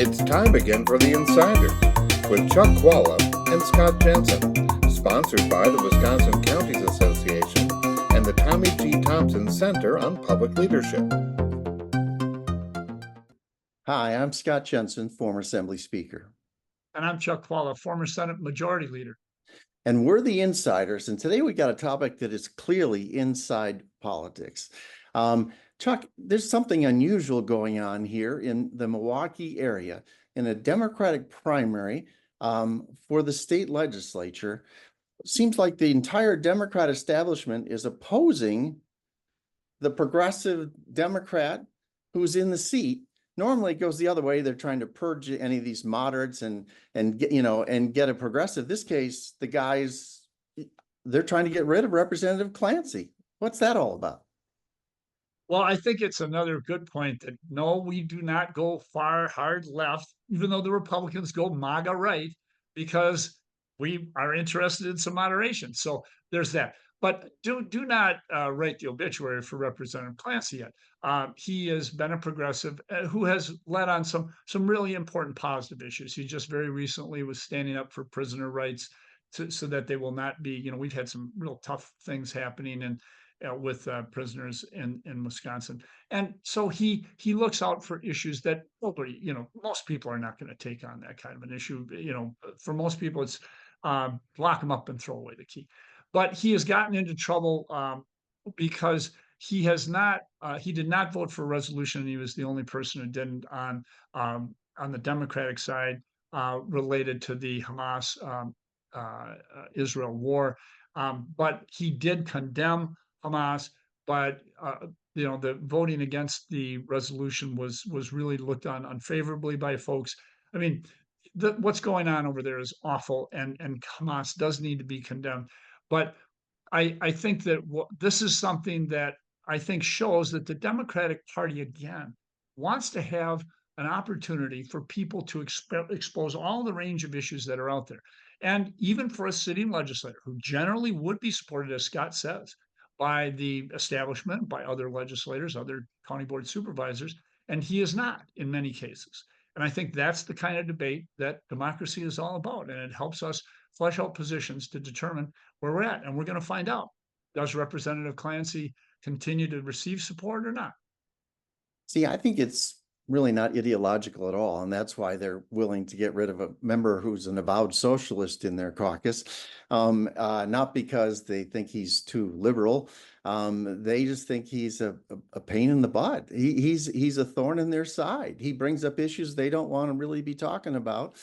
It's time again for the Insiders with Chuck Chvala and Scott Jensen, sponsored by the Wisconsin Counties Association and the Tommy G. Thompson Center on Public Leadership. Hi, I'm Scott Jensen, former Assembly Speaker. And I'm Chuck Chvala, former Senate Majority Leader. And we're the Insiders, and today we got a topic that is clearly inside politics. Chuck, there's something unusual going on here in the Milwaukee area in a Democratic primary for the state legislature. Seems like the entire Democrat establishment is opposing the progressive Democrat who's in the seat. Normally it goes the other way. They're trying to purge any of these moderates and get a progressive. This case, the guys, they're trying to get rid of Representative Clancy. What's that all about? Well, I think it's another good point that no, we do not go far hard left, even though the Republicans go MAGA right, because we are interested in some moderation. So there's that. But do not write the obituary for Representative Clancy yet. He has been a progressive who has led on some really important positive issues. He just very recently was standing up for prisoner rights so that they will not be, we've had some real tough things happening and with prisoners in Wisconsin. And so he looks out for issues that nobody, most people are not going to take on that kind of an issue. For most people, it's lock them up and throw away the key. But he has gotten into trouble because he did not vote for a resolution, and he was the only person who didn't on the Democratic side related to the Hamas Israel war. But he did condemn Hamas, but the voting against the resolution was really looked on unfavorably by folks. I mean, what's going on over there is awful, and Hamas does need to be condemned. But I think that this is something that I think shows that the Democratic Party, again, wants to have an opportunity for people to expose all the range of issues that are out there. And even for a sitting legislator who generally would be supported, as Scott says, by the establishment, by other legislators, other county board supervisors, and he is not in many cases. And I think that's the kind of debate that democracy is all about. And it helps us flesh out positions to determine where we're at. And we're going to find out, does Representative Clancy continue to receive support or not? See, I think it's really not ideological at all. And that's why they're willing to get rid of a member who's an avowed socialist in their caucus. Not because they think he's too liberal. They just think he's a pain in the butt. He's a thorn in their side. He brings up issues they don't want to really be talking about.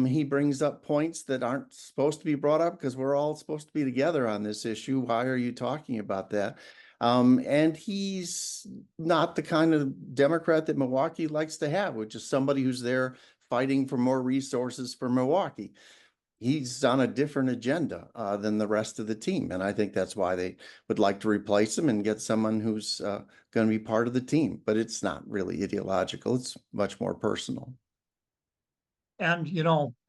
He brings up points that aren't supposed to be brought up because we're all supposed to be together on this issue. Why are you talking about that? And he's not the kind of Democrat that Milwaukee likes to have, which is somebody who's there fighting for more resources for Milwaukee. He's on a different agenda than the rest of the team. And I think that's why they would like to replace him and get someone who's going to be part of the team. But it's not really ideological. It's much more personal. And,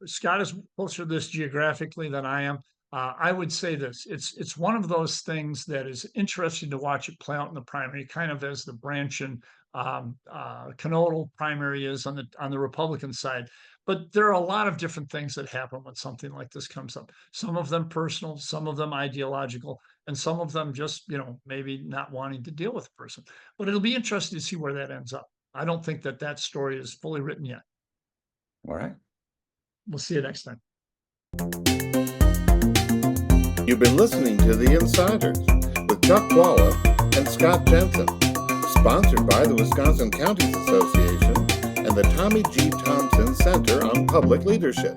Scott is closer to this geographically than I am. I would say this, it's one of those things that is interesting to watch it play out in the primary, kind of as the branch and canodal primary is on the Republican side. But there are a lot of different things that happen when something like this comes up. Some of them personal, some of them ideological, and some of them just, maybe not wanting to deal with the person. But it'll be interesting to see where that ends up. I don't think that story is fully written yet. All right. We'll see you next time. You've been listening to The Insiders with Chuck Chvala and Scott Jensen, sponsored by the Wisconsin Counties Association and the Tommy G. Thompson Center on Public Leadership.